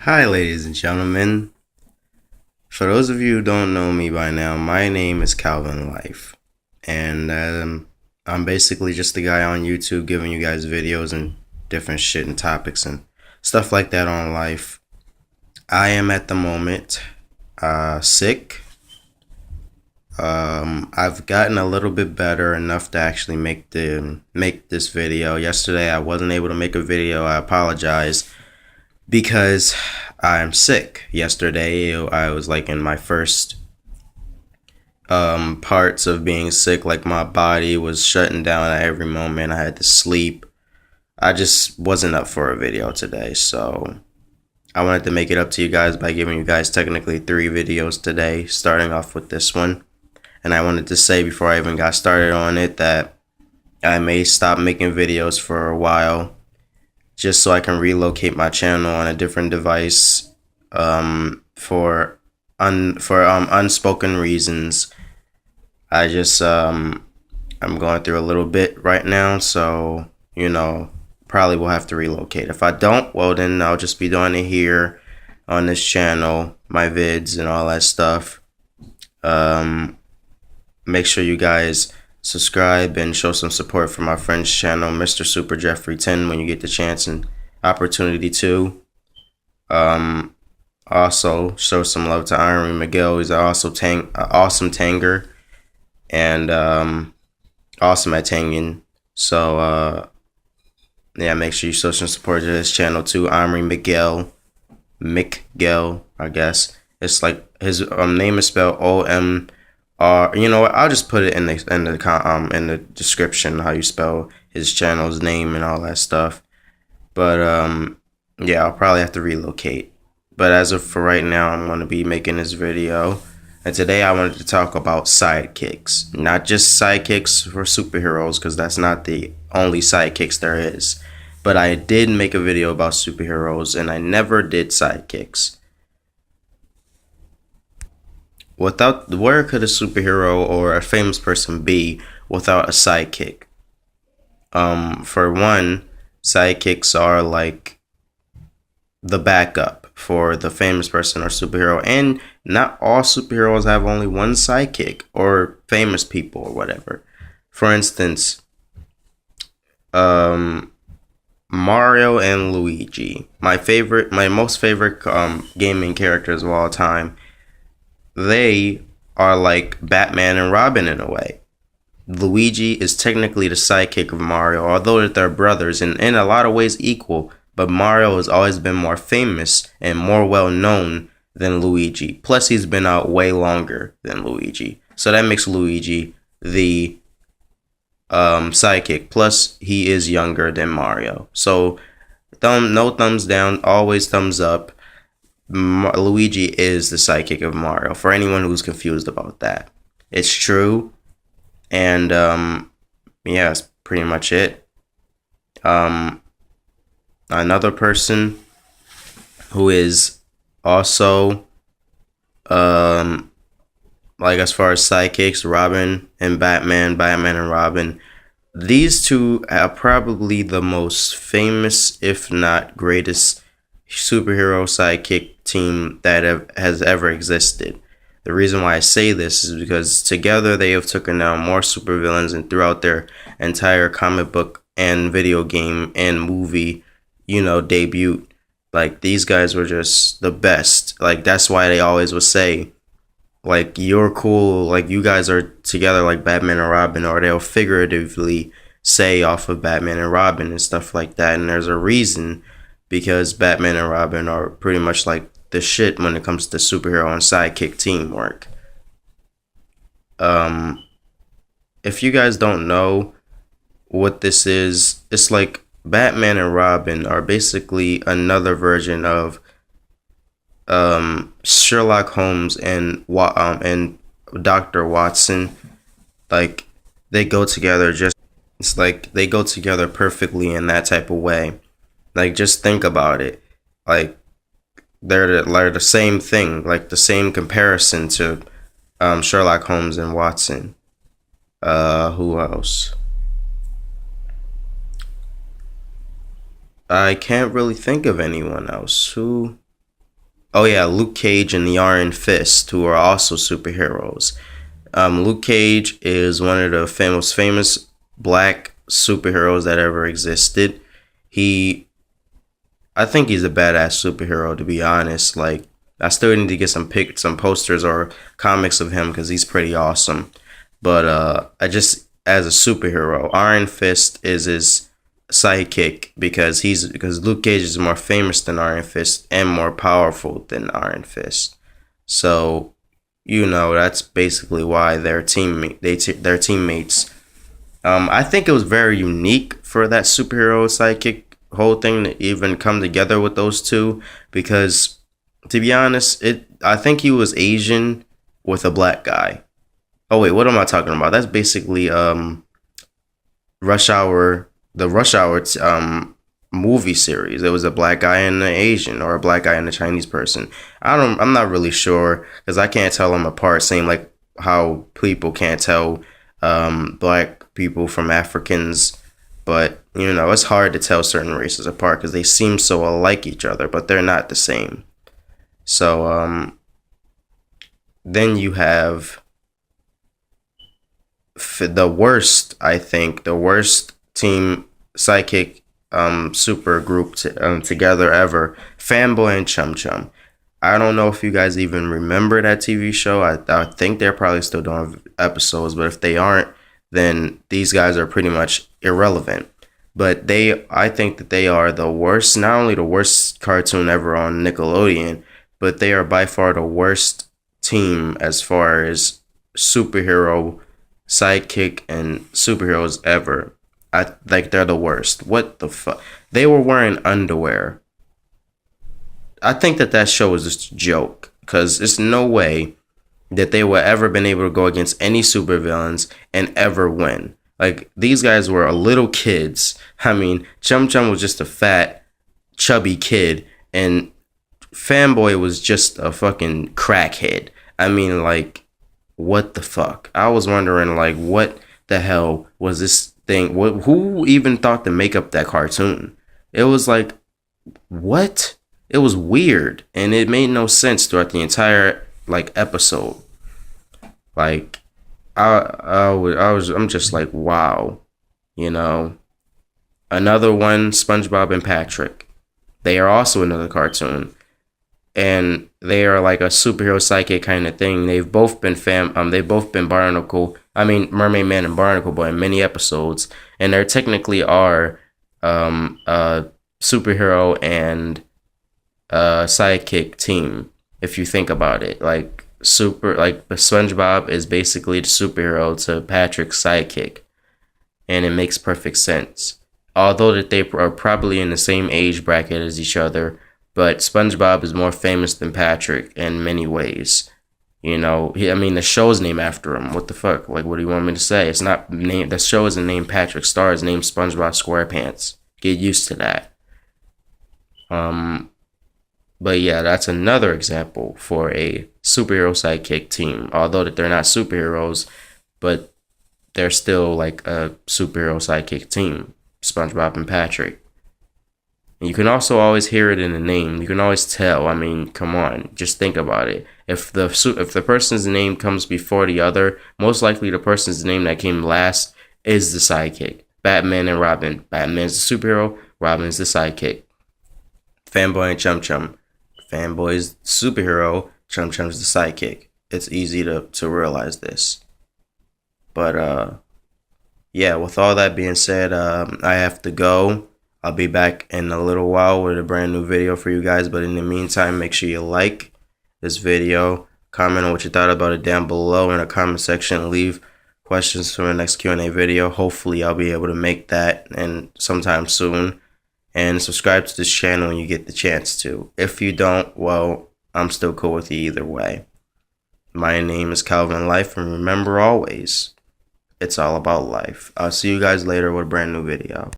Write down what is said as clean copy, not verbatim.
Hi, ladies and gentlemen. For those of you who don't know me by now, my name is Calvin Life, and I'm basically just a guy on YouTube giving you guys videos and different shit and topics and stuff like that on life. I am at the moment sick. I've gotten a little bit better enough to actually make this video. Yesterday, I wasn't able to make a video. I apologize because I'm sick. Yesterday, I was like in my first parts of being sick. Like my body was shutting down at every moment. I had to sleep. I just wasn't up for a video today, so I wanted to make it up to you guys by giving you guys technically 3 videos today, starting off with this one. And I wanted to say before I even got started on it that I may stop making videos for a while just so I can relocate my channel on a different device for unspoken reasons. I'm going through a little bit right now, so probably will have to relocate. If I don't, well then I'll just be doing it here on this channel, my vids and all that stuff. Make sure you guys subscribe and show some support for my friend's channel, Mr. Super Jeffrey 10, when you get the chance and opportunity to. Also show some love to Iron Miguel. He's also awesome tanger and awesome at tanging. So yeah, make sure you show some support to his channel too. Omri Miguel, I guess. It's like his name is spelled O-M-R. You know what? I'll just put it in the description how you spell his channel's name and all that stuff. But yeah, I'll probably have to relocate. But as of for right now, I'm going to be making this video. And today I wanted to talk about sidekicks. Not just sidekicks for superheroes, because that's not the only sidekicks there is. But I did make a video about superheroes, and I never did sidekicks. Where could a superhero or a famous person be without a sidekick? For one, sidekicks are like the backup for the famous person or superhero, and not all superheroes have only one sidekick or famous people or whatever. For instance, Mario and Luigi, my most favorite gaming characters of all time. They are like Batman and Robin in a way. Luigi is technically the sidekick of Mario, although they're brothers and in a lot of ways equal. But Mario has always been more famous and more well known than Luigi. Plus, he's been out way longer than Luigi. So that makes Luigi the sidekick. Plus, he is younger than Mario. So, no thumbs down, always thumbs up. Luigi is the sidekick of Mario. For anyone who's confused about that, it's true. And yeah, that's pretty much it. Another person who is also like as far as sidekicks, Robin and Batman and Robin. These two are probably the most famous, if not greatest, superhero sidekick team that has ever existed. The reason why I say this is because together they have taken down more supervillains and throughout their entire comic book and video game and movie debut. Like, these guys were just the best. Like, that's why they always would say, like, you're cool, like, you guys are together like Batman and Robin, or they'll figuratively say off of Batman and Robin and stuff like that. And there's a reason, because Batman and Robin are pretty much like the shit when it comes to superhero and sidekick teamwork. If you guys don't know what this is, it's like Batman and Robin are basically another version of Sherlock Holmes and Dr. Watson. Like, they go together it's like they go together perfectly in that type of way. Like, just think about it. Like, they're the same thing, like the same comparison to Sherlock Holmes and Watson. Who else? I can't really think of anyone else. Who Oh yeah, Luke Cage and the Iron Fist, who are also superheroes. Luke Cage is one of the most famous black superheroes that ever existed. He, I think he's a badass superhero, to be honest. Like, I still need to get some posters or comics of him because he's pretty awesome. But I just as a superhero, Iron Fist is his sidekick because Luke Cage is more famous than Iron Fist and more powerful than Iron Fist. So, that's basically why they're teammates. I think it was very unique for that superhero sidekick whole thing to even come together with those two because, to be honest, I think he was Asian with a black guy. Oh wait, what am I talking about? That's basically Rush Hour, the Rush Hour movie series. It was a black guy and an Asian, or a black guy and a Chinese person. I'm not really sure because I can't tell them apart. Same like how people can't tell black people from Africans, but it's hard to tell certain races apart because they seem so alike each other, but they're not the same. So then you have the worst, I think, the worst team psychic super group together ever, Fanboy and Chum Chum. I don't know if you guys even remember that TV show. I think they're probably still doing episodes, but if they aren't, then these guys are pretty much irrelevant. But I think that they are the worst, not only the worst cartoon ever on Nickelodeon, but they are by far the worst team as far as superhero, sidekick, and superheroes ever. I like they're the worst. What the fuck? They were wearing underwear. I think that show was just a joke because there's no way that they would ever been able to go against any supervillains and ever win. Like, these guys were little kids. I mean, Chum Chum was just a fat, chubby kid, and Fanboy was just a fucking crackhead. I mean, like, what the fuck? I was wondering, like, what the hell was this thing? Who even thought to make up that cartoon? It was like, what? It was weird, and it made no sense throughout the entire, like, episode. Like, I'm just like, wow, Another one, SpongeBob and Patrick. They are also another cartoon, and they are like a superhero psychic kind of thing. They've both been Mermaid Man and Barnacle Boy in many episodes, and they technically are a superhero and a sidekick team if you think about it. Like, SpongeBob is basically the superhero to Patrick's sidekick, and it makes perfect sense. Although that they are probably in the same age bracket as each other, but SpongeBob is more famous than Patrick in many ways. The show is named after him. What the fuck? Like, what do you want me to say? It's not named. The show isn't named Patrick Star. It's named SpongeBob SquarePants. Get used to that. But yeah, that's another example for a superhero sidekick team. Although that they're not superheroes, but they're still like a superhero sidekick team, SpongeBob and Patrick. And you can also always hear it in the name. You can always tell. I mean, come on, just think about it. If the person's name comes before the other, most likely the person's name that came last is the sidekick. Batman and Robin. Batman's the superhero. Robin's the sidekick. Fanboy and Chum Chum. Fanboy's superhero, Chum Chum's the sidekick. It's easy to realize this. But yeah, with all that being said, I have to go. I'll be back in a little while with a brand new video for you guys. But in the meantime, make sure you like this video, comment on what you thought about it down below in the comment section. Leave questions for the next Q&A video. Hopefully, I'll be able to make that and sometime soon. And subscribe to this channel when you get the chance to. If you don't, well, I'm still cool with you either way. My name is Calvin Life, and remember always, it's all about life. I'll see you guys later with a brand new video.